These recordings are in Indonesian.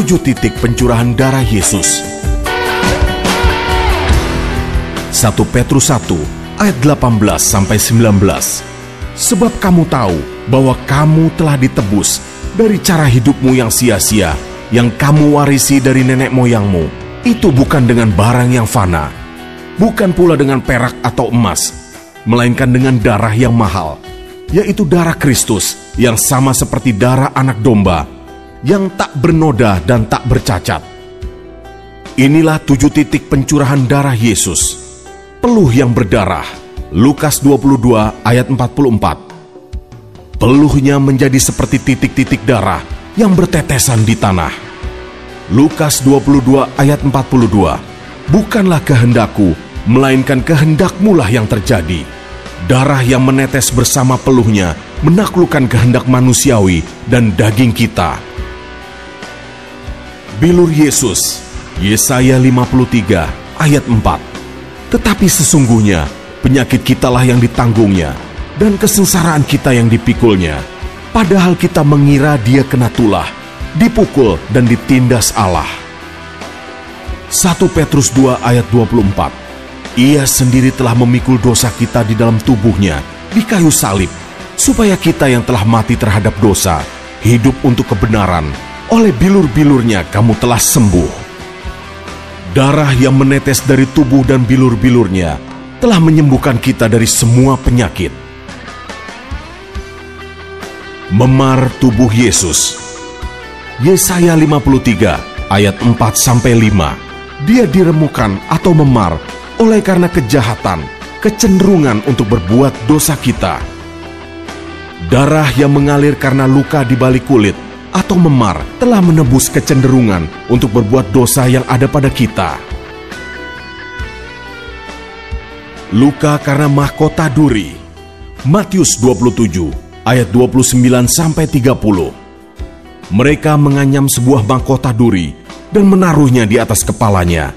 7 titik pencurahan darah Yesus. 1 Petrus 1 ayat 18-19. Sebab kamu tahu bahwa kamu telah ditebus dari cara hidupmu yang sia-sia, yang kamu warisi dari nenek moyangmu. Itu bukan dengan barang yang fana, bukan pula dengan perak atau emas, melainkan dengan darah yang mahal, yaitu darah Kristus, yang sama seperti darah anak domba, yang tak bernoda dan tak bercacat. Inilah 7 titik pencurahan darah Yesus. Peluh yang berdarah, Lukas 22 ayat 44. Peluhnya menjadi seperti titik-titik darah yang bertetesan di tanah. Lukas 22 ayat 42. Bukanlah kehendakku, melainkan kehendakmu lah yang terjadi. Darah yang menetes bersama peluhnya menaklukkan kehendak manusiawi dan daging kita. Bilur Yesus, Yesaya 53 ayat 4. Tetapi sesungguhnya penyakit kitalah yang ditanggungnya, dan kesengsaraan kita yang dipikulnya. Padahal kita mengira dia kena tulah, dipukul dan ditindas Allah. 1 Petrus 2 ayat 24. Ia sendiri telah memikul dosa kita di dalam tubuhnya di kayu salib, supaya kita yang telah mati terhadap dosa, hidup untuk kebenaran. Oleh bilur-bilurnya kamu telah sembuh. Darah yang menetes dari tubuh dan bilur-bilurnya telah menyembuhkan kita dari semua penyakit. Memar tubuh Yesus. Yesaya 53 ayat 4-5. Dia diremukan atau memar oleh karena kejahatan, kecenderungan untuk berbuat dosa kita. Darah yang mengalir karena luka di balik kulit atau memar telah menebus kecenderungan untuk berbuat dosa yang ada pada kita. Luka karena mahkota duri. Matius 27 ayat 29-30. Mereka menganyam sebuah mahkota duri dan menaruhnya di atas kepalanya,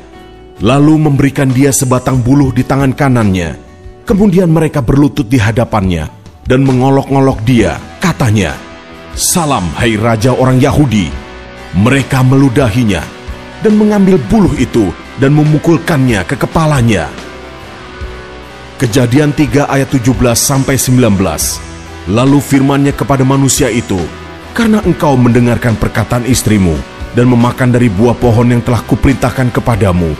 lalu memberikan dia sebatang buluh di tangan kanannya. Kemudian mereka berlutut di hadapannya dan mengolok-olok dia, katanya, "Salam, hai Raja orang Yahudi." Mereka meludahinya dan mengambil buluh itu dan memukulkannya ke kepalanya. Kejadian 3 ayat 17-19. Lalu firman-Nya kepada manusia itu, "Karena engkau mendengarkan perkataan istrimu dan memakan dari buah pohon yang telah kuperintahkan kepadamu,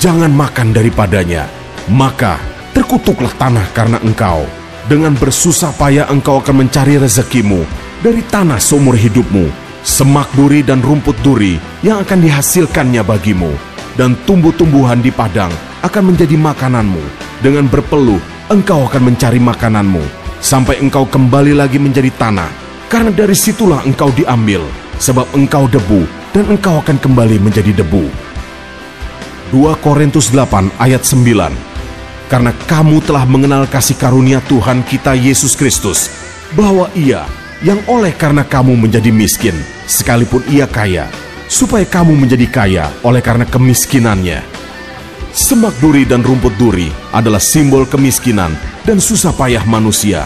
jangan makan daripadanya, maka terkutuklah tanah karena engkau. Dengan bersusah payah engkau akan mencari rezekimu dari tanah seumur hidupmu. Semak duri dan rumput duri yang akan dihasilkannya bagimu, dan tumbuh-tumbuhan di padang akan menjadi makananmu. Dengan berpeluh engkau akan mencari makananmu, sampai engkau kembali lagi menjadi tanah, karena dari situlah engkau diambil, sebab engkau debu, dan engkau akan kembali menjadi debu." 2 Korintus 8 ayat 9. Karena kamu telah mengenal kasih karunia Tuhan kita Yesus Kristus, bahwa Ia yang oleh karena kamu menjadi miskin, sekalipun Ia kaya, supaya kamu menjadi kaya oleh karena kemiskinannya. Semak duri dan rumput duri adalah simbol kemiskinan dan susah payah manusia.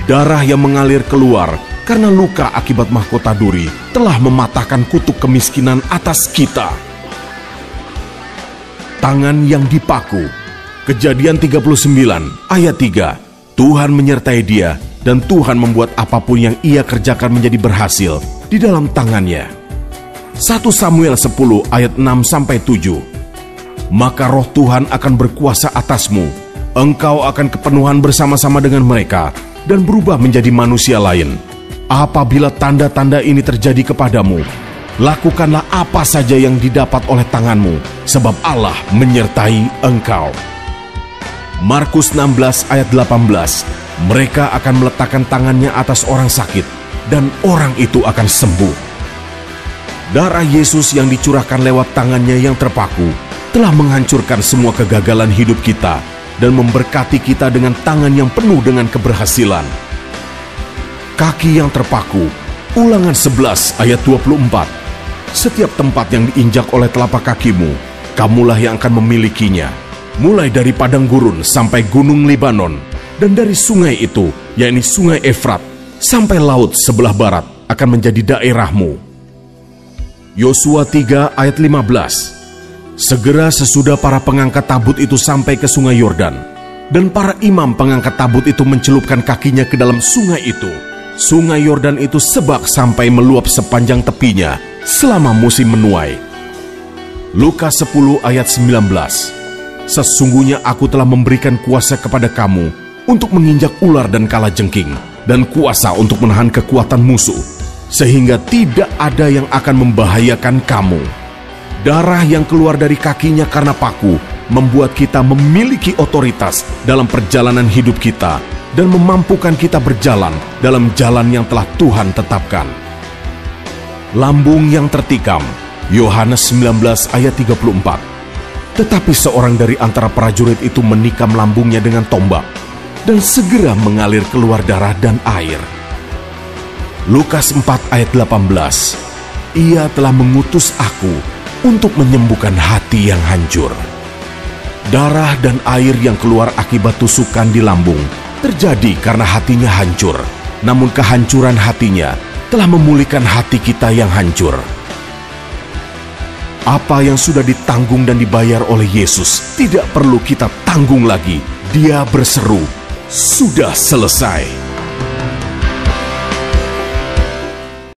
Darah yang mengalir keluar karena luka akibat mahkota duri telah mematahkan kutuk kemiskinan atas kita. Tangan yang dipaku. Kejadian 39 ayat 3. Tuhan menyertai dia, dan Tuhan membuat apapun yang ia kerjakan menjadi berhasil di dalam tangannya. 1 Samuel 10 ayat 6-7. Maka roh Tuhan akan berkuasa atasmu, engkau akan kepenuhan bersama-sama dengan mereka, dan berubah menjadi manusia lain. Apabila tanda-tanda ini terjadi kepadamu, lakukanlah apa saja yang didapat oleh tanganmu, sebab Allah menyertai engkau. Markus 16 ayat 18. Mereka akan meletakkan tangannya atas orang sakit, dan orang itu akan sembuh. Darah Yesus yang dicurahkan lewat tangannya yang terpaku telah menghancurkan semua kegagalan hidup kita dan memberkati kita dengan tangan yang penuh dengan keberhasilan. Kaki yang terpaku. Ulangan 11 ayat 24. Setiap tempat yang diinjak oleh telapak kakimu, kamulah yang akan memilikinya, mulai dari padang gurun sampai gunung Libanon, dan dari sungai itu, yakni sungai Efrat, sampai laut sebelah barat akan menjadi daerahmu. Yosua 3 ayat 15. Segera sesudah para pengangkat tabut itu sampai ke sungai Yordan, dan para imam pengangkat tabut itu mencelupkan kakinya ke dalam sungai itu, sungai Yordan itu sebak sampai meluap sepanjang tepinya selama musim menuai. Lukas 10 ayat 19. Sesungguhnya aku telah memberikan kuasa kepada kamu untuk menginjak ular dan kalajengking, dan kuasa untuk menahan kekuatan musuh, sehingga tidak ada yang akan membahayakan kamu. Darah yang keluar dari kakinya karena paku membuat kita memiliki otoritas dalam perjalanan hidup kita dan memampukan kita berjalan dalam jalan yang telah Tuhan tetapkan. Lambung yang tertikam, Yohanes 19 ayat 34. Tetapi seorang dari antara prajurit itu menikam lambungnya dengan tombak, dan segera mengalir keluar darah dan air. Lukas 4 ayat 18. Ia telah mengutus aku untuk menyembuhkan hati yang hancur. Darah dan air yang keluar akibat tusukan di lambung terjadi karena hatinya hancur. Namun kehancuran hatinya telah memulihkan hati kita yang hancur. Apa yang sudah ditanggung dan dibayar oleh Yesus tidak perlu kita tanggung lagi. Dia berseru, "Sudah selesai."